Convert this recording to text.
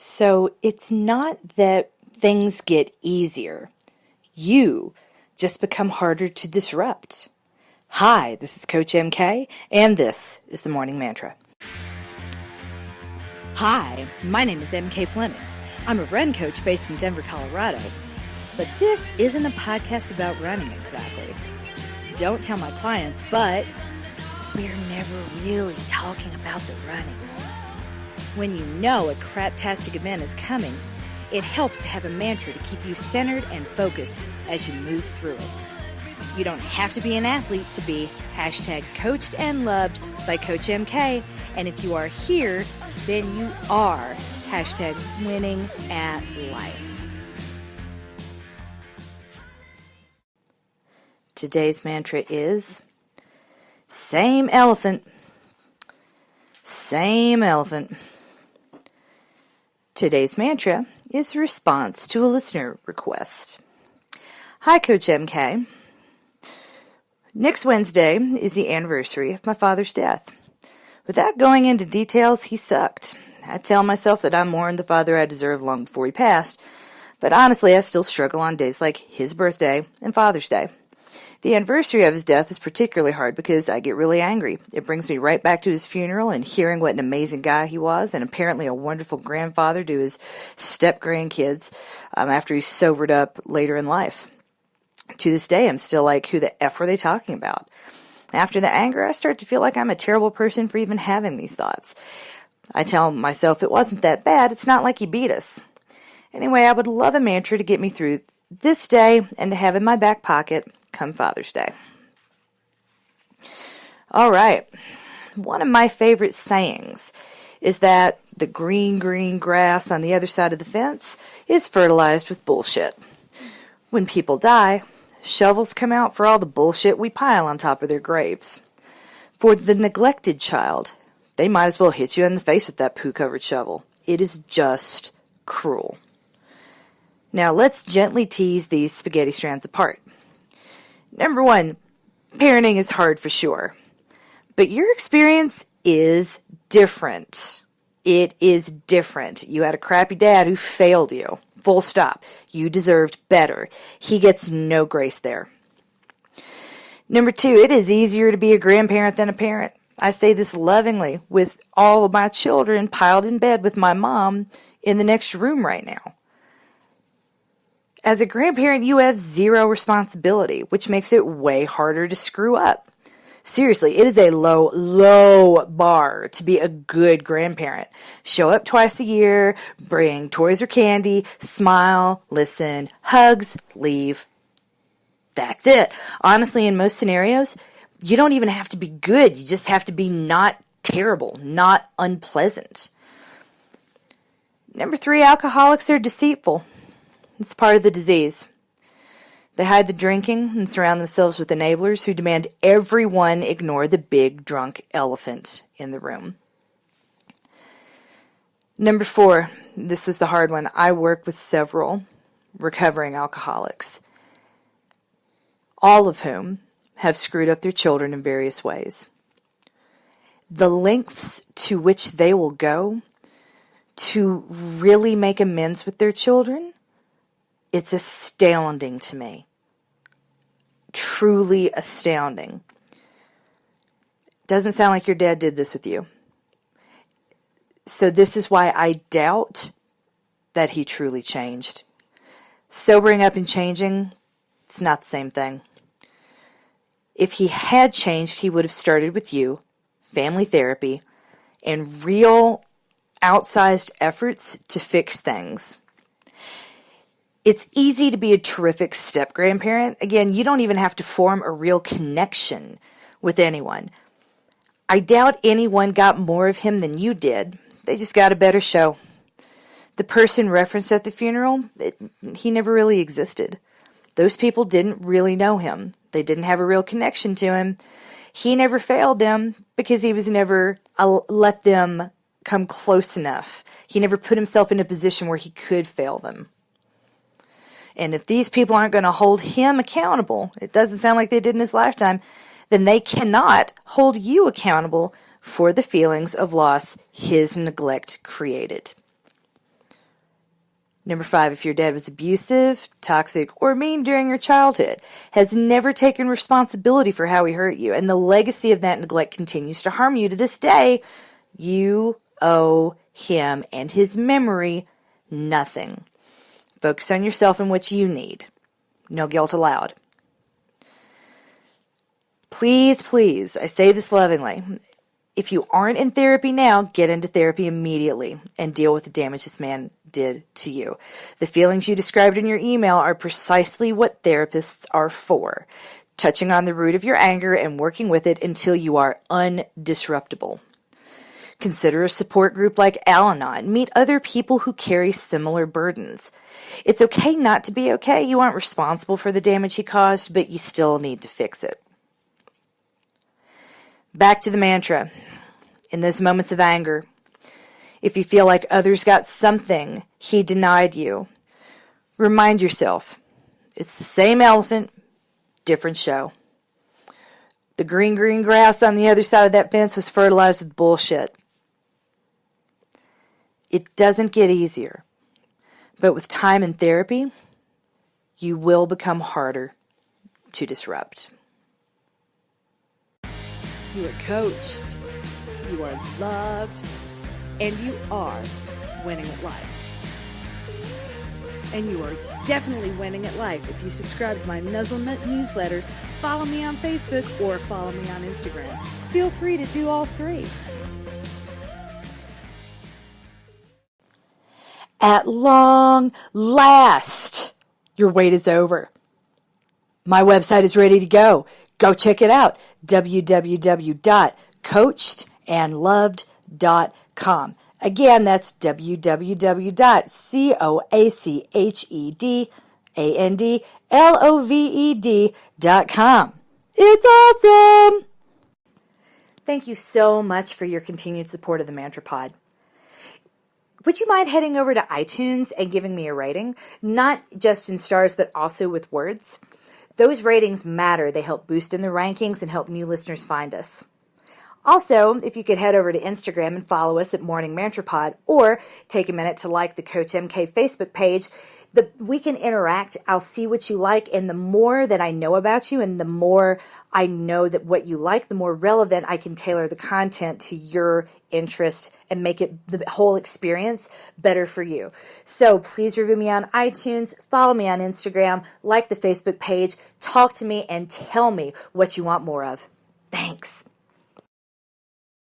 So it's not that things get easier. You just become harder to disrupt. Hi, this is Coach MK, and this is the Morning Mantra. Hi, my name is MK Fleming. I'm a run coach based in Denver, Colorado. But this isn't a podcast about running exactly. Don't tell my clients, but we're never really talking about the running. When you know a craptastic event is coming, it helps to have a mantra to keep you centered and focused as you move through it. You don't have to be an athlete to be #coached and loved by Coach MK, and if you are here, then you are #winning at life. Today's mantra is, same elephant, same elephant. Today's mantra is a response to a listener request. Hi, Coach MK. Next Wednesday is the anniversary of my father's death. Without going into details, he sucked. I tell myself that I mourned the father I deserved long before he passed, but honestly, I still struggle on days like his birthday and Father's Day. The anniversary of his death is particularly hard because I get really angry. It brings me right back to his funeral and hearing what an amazing guy he was and apparently a wonderful grandfather to his step-grandkids after he sobered up later in life. To this day, I'm still like, who the F were they talking about? After the anger, I start to feel like I'm a terrible person for even having these thoughts. I tell myself it wasn't that bad. It's not like he beat us. Anyway, I would love a mantra to get me through this day and to have in my back pocket come Father's Day. All right. One of my favorite sayings is that the green grass on the other side of the fence is fertilized with bullshit. When people die, shovels come out for all the bullshit we pile on top of their graves. For the neglected child, they might as well hit you in the face with that poo-covered shovel. It is just cruel. Now let's gently tease these spaghetti strands apart. Number one, parenting is hard for sure. But your experience is different. It is different. You had a crappy dad who failed you. Full stop. You deserved better. He gets no grace there. Number two, it is easier to be a grandparent than a parent. I say this lovingly with all of my children piled in bed with my mom in the next room right now. As a grandparent, you have zero responsibility, which makes it way harder to screw up. Seriously, it is a low bar to be a good grandparent. Show up twice a year, bring toys or candy, smile, listen, hugs, leave. That's it. Honestly, in most scenarios, you don't even have to be good. You just have to be not terrible, not unpleasant. Number three, alcoholics are deceitful. It's part of the disease. They hide the drinking and surround themselves with enablers who demand everyone ignore the big drunk elephant in the room. Number four, this was the hard one. I work with several recovering alcoholics, all of whom have screwed up their children in various ways. The lengths to which they will go to really make amends with their children, it's astounding to me. Truly astounding. Doesn't sound like your dad did this with you. So this is why I doubt that he truly changed. Sobering up and changing, it's not the same thing. If he had changed, he would have started with you, family therapy, and real outsized efforts to fix things. It's easy to be a terrific step-grandparent. Again, you don't even have to form a real connection with anyone. I doubt anyone got more of him than you did. They just got a better show. The person referenced at the funeral, he never really existed. Those people didn't really know him. They didn't have a real connection to him. He never failed them because he was never let them come close enough. He never put himself in a position where he could fail them. And if these people aren't going to hold him accountable, it doesn't sound like they did in his lifetime, then they cannot hold you accountable for the feelings of loss his neglect created. Number 5, if your dad was abusive, toxic, or mean during your childhood, has never taken responsibility for how he hurt you, and the legacy of that neglect continues to harm you to this day, you owe him and his memory nothing. Focus on yourself and what you need. No guilt allowed. Please, please, I say this lovingly, if you aren't in therapy now, get into therapy immediately and deal with the damage this man did to you. The feelings you described in your email are precisely what therapists are for, touching on the root of your anger and working with it until you are undisruptible. Consider a support group like Al-Anon. Meet other people who carry similar burdens. It's okay not to be okay. You aren't responsible for the damage he caused, but you still need to fix it. Back to the mantra. In those moments of anger, if you feel like others got something he denied you, remind yourself, it's the same elephant, different show. The green grass on the other side of that fence was fertilized with bullshit. It doesn't get easier, but with time and therapy, you will become harder to disrupt. You are coached, you are loved, and you are winning at life. And you are definitely winning at life if you subscribe to my Nuzzlenut newsletter, follow me on Facebook, or follow me on Instagram. Feel free to do all three. At long last, your wait is over. My website is ready to go. Go check it out. www.coachedandloved.com. Again, that's www.coachedandloved.com. It's awesome! Thank you so much for your continued support of the Mantra Pod. Would you mind heading over to iTunes and giving me a rating? Not just in stars, but also with words. Those ratings matter. They help boost in the rankings and help new listeners find us. Also, if you could head over to Instagram and follow us at Morning Mantra Pod, or take a minute to like the Coach MK Facebook page, we can interact. I'll see what you like, and the more that I know about you and the more I know that what you like, the more relevant I can tailor the content to your interest and make it the whole experience better for you. So please review me on iTunes, follow me on Instagram, like the Facebook page, talk to me, and tell me what you want more of. Thanks.